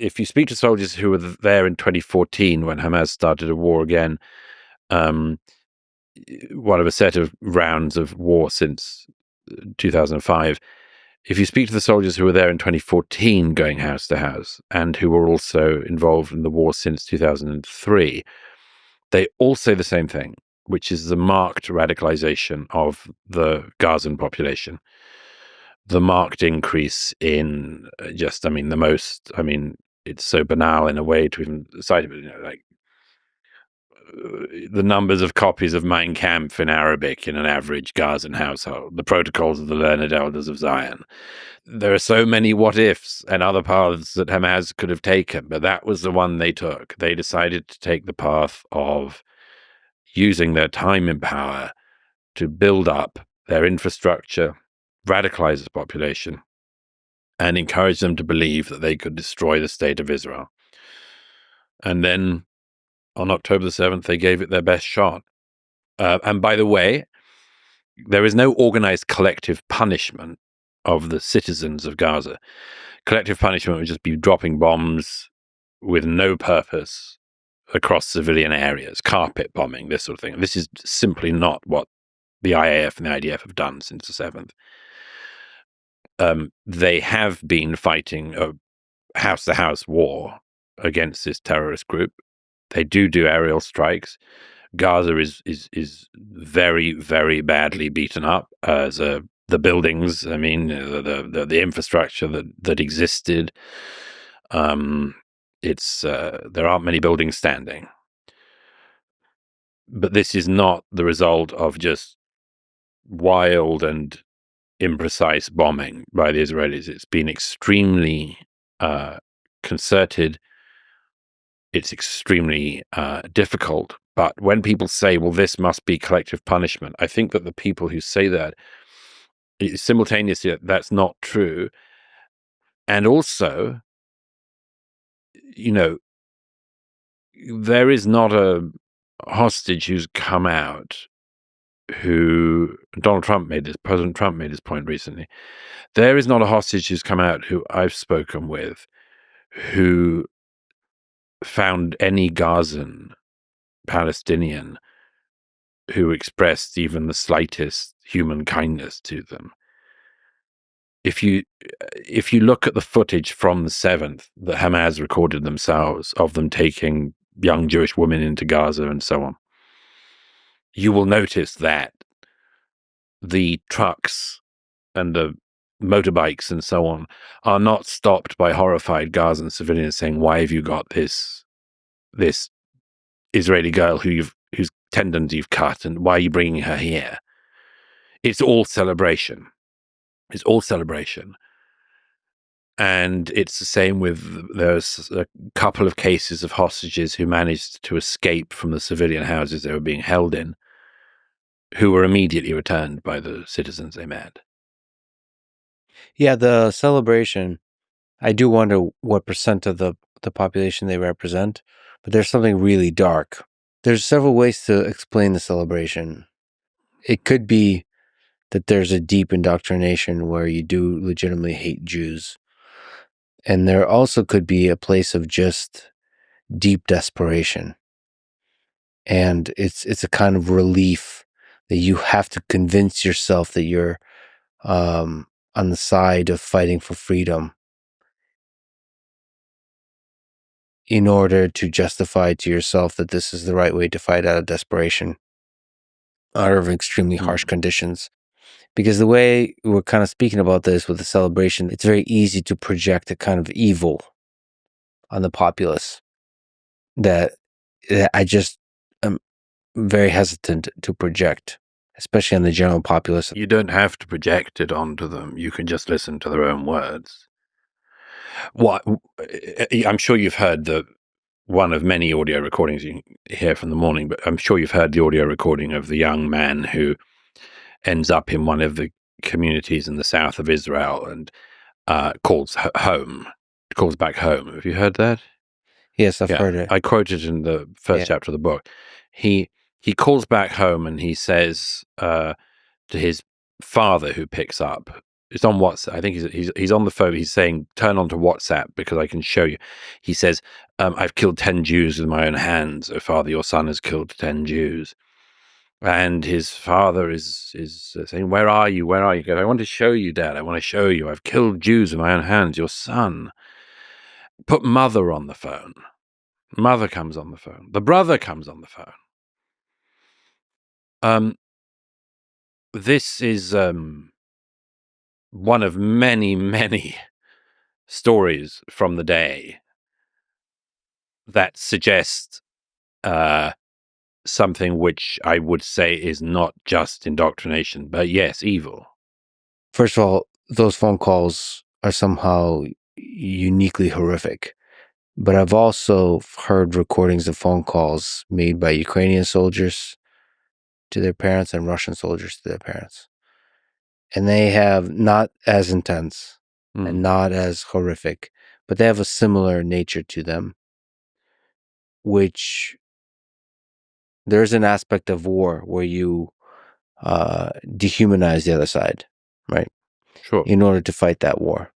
if you speak to soldiers who were there in 2014 when Hamas started a war again, one of a set of rounds of war since 2005. If you speak to the soldiers who were there in 2014 going house to house and who were also involved in the war since 2003, they all say the same thing, which is the marked radicalization of the Gazan population. The marked increase in it's so banal in a way to even cite it, like the numbers of copies of Mein Kampf in Arabic in an average Gazan household, the protocols of the learned elders of Zion. There are so many what ifs and other paths that Hamas could have taken, but that was the one they took. They decided to take the path of using their time in power to build up their infrastructure, radicalize the population, and encourage them to believe that they could destroy the state of Israel. And then on October the 7th, they gave it their best shot. And by the way, there is no organized collective punishment of the citizens of Gaza. Collective punishment would just be dropping bombs with no purpose across civilian areas, carpet bombing, this sort of thing. This is simply not what the IAF and the IDF have done since the 7th. They have been fighting a house-to-house war against this terrorist group. They do aerial strikes. Gaza is very, very badly beaten up. The buildings, the infrastructure that existed. There aren't many buildings standing. But this is not the result of just wild and imprecise bombing by the Israelis. It's been extremely concerted. It's extremely difficult. But when people say, well, this must be collective punishment, I think that the people who say that, simultaneously, that's not true. And also, there is not a hostage who's come out President Trump made this point recently. There is not a hostage who's come out who I've spoken with who found any Gazan Palestinian who expressed even the slightest human kindness to them. If you look at the footage from the 7th that Hamas recorded themselves of them taking young Jewish women into Gaza and so on, you will notice that the trucks and the motorbikes and so on are not stopped by horrified Gazan civilians saying, why have you got this Israeli girl whose tendons you've cut, and why are you bringing her here? It's all celebration. It's all celebration. And it's the same there's a couple of cases of hostages who managed to escape from the civilian houses they were being held in, who were immediately returned by the citizens they met. Yeah, the celebration, I do wonder what percent of the population they represent, but there's something really dark. There's several ways to explain the celebration. It could be that there's a deep indoctrination where you do legitimately hate Jews. And there also could be a place of just deep desperation. And it's a kind of relief that you have to convince yourself that you're on the side of fighting for freedom in order to justify to yourself that this is the right way to fight out of desperation, out of extremely harsh conditions. Because the way we're kind of speaking about this with the celebration, it's very easy to project a kind of evil on the populace that I just am very hesitant to project, especially on the general populace. You don't have to project it onto them. You can just listen to their own words. I'm sure you've heard one of many audio recordings you hear from the morning, but I'm sure you've heard the audio recording of the young man who ends up in one of the communities in the south of Israel and calls back home. Have you heard that? Yes, I've heard it. I quoted in the first chapter of the book. He calls back home and he says to his father, who picks up, It's on WhatsApp. I think he's on the phone. He's saying, "Turn on to WhatsApp because I can show you." He says, "I've killed 10 Jews with my own hands. Oh, Father, your son has killed 10 Jews." And his father is saying, "Where are you? Where are you?" He goes, "I want to show you, Dad. I want to show you. I've killed Jews with my own hands. Your son." Put mother on the phone. Mother comes on the phone. The brother comes on the phone. This is one of many, many stories from the day that suggest something which I would say is not just indoctrination, but yes, evil. First of all, those phone calls are somehow uniquely horrific. But I've also heard recordings of phone calls made by Ukrainian soldiers to their parents and Russian soldiers to their parents. And they have not as intense and not as horrific, but they have a similar nature to them, which there's an aspect of war where you dehumanize the other side, right? Sure. In order to fight that war.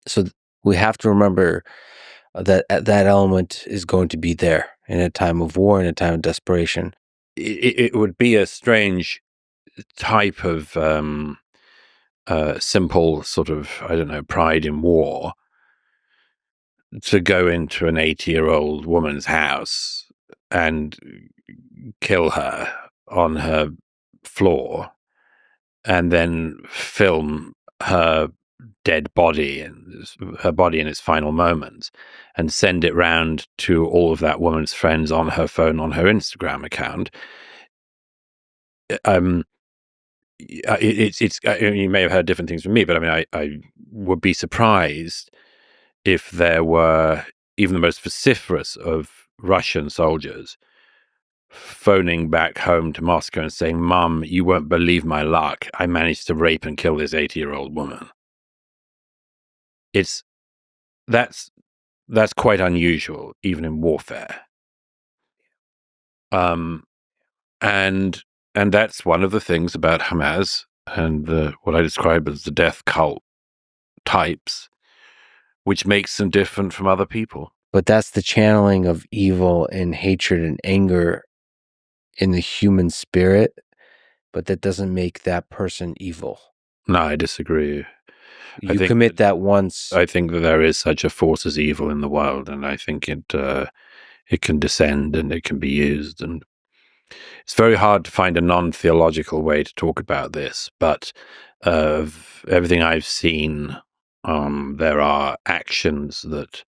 So we have to remember that that element is going to be there in a time of war, in a time of desperation. It would be a strange type of simple sort of, I don't know, pride in war to go into an 80-year-old woman's house and kill her on her floor and then film her dead body and her body in its final moments and send it round to all of that woman's friends on her phone, on her Instagram account. You may have heard different things from me, but I mean, I would be surprised if there were even the most vociferous of Russian soldiers phoning back home to Moscow and saying, "Mum, you won't believe my luck. I managed to rape and kill this 80-year-old woman." That's quite unusual, even in warfare. And that's one of the things about Hamas and what I describe as the death cult types, which makes them different from other people. But that's the channeling of evil and hatred and anger in the human spirit, but that doesn't make that person evil. No, I disagree. You commit that once. I think that there is such a force as evil in the world, and I think it can descend and it can be used. And it's very hard to find a non-theological way to talk about this, but of everything I've seen, there are actions that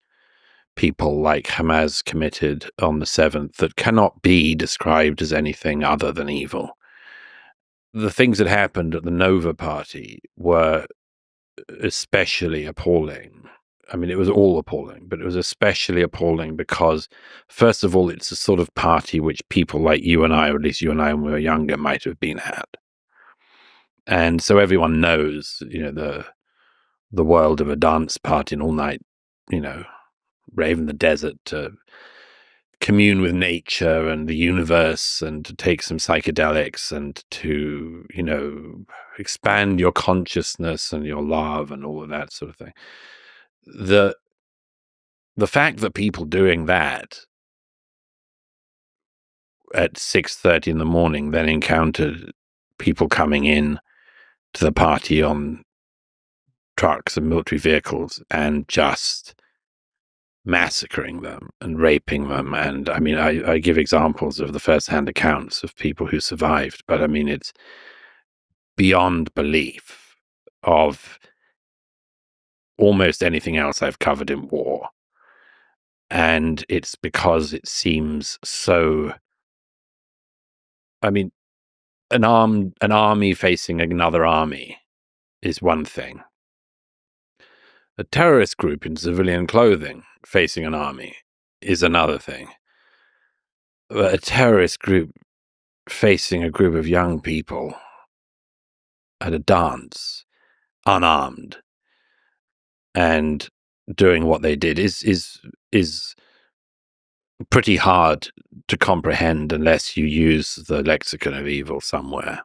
people like Hamas committed on the 7th that cannot be described as anything other than evil. The things that happened at the Nova Party were especially appalling. I mean, it was all appalling, but it was especially appalling because, first of all, it's a sort of party which people like you and I, or at least you and I when we were younger, might have been at. And so everyone knows, the world of a dance party and all night, rave in the desert to commune with nature and the universe and to take some psychedelics and to, expand your consciousness and your love and all of that sort of thing. The fact that people doing that at 6:30 in the morning then encountered people coming in to the party on trucks and military vehicles and just massacring them and raping them. And I mean, I give examples of the first-hand accounts of people who survived, but I mean, it's beyond belief of almost anything else I've covered in war. And it's because it seems so, I mean, an army facing another army is one thing. A terrorist group in civilian clothing facing an army is another thing. But a terrorist group facing a group of young people at a dance, unarmed, and doing what they did is pretty hard to comprehend unless you use the lexicon of evil somewhere.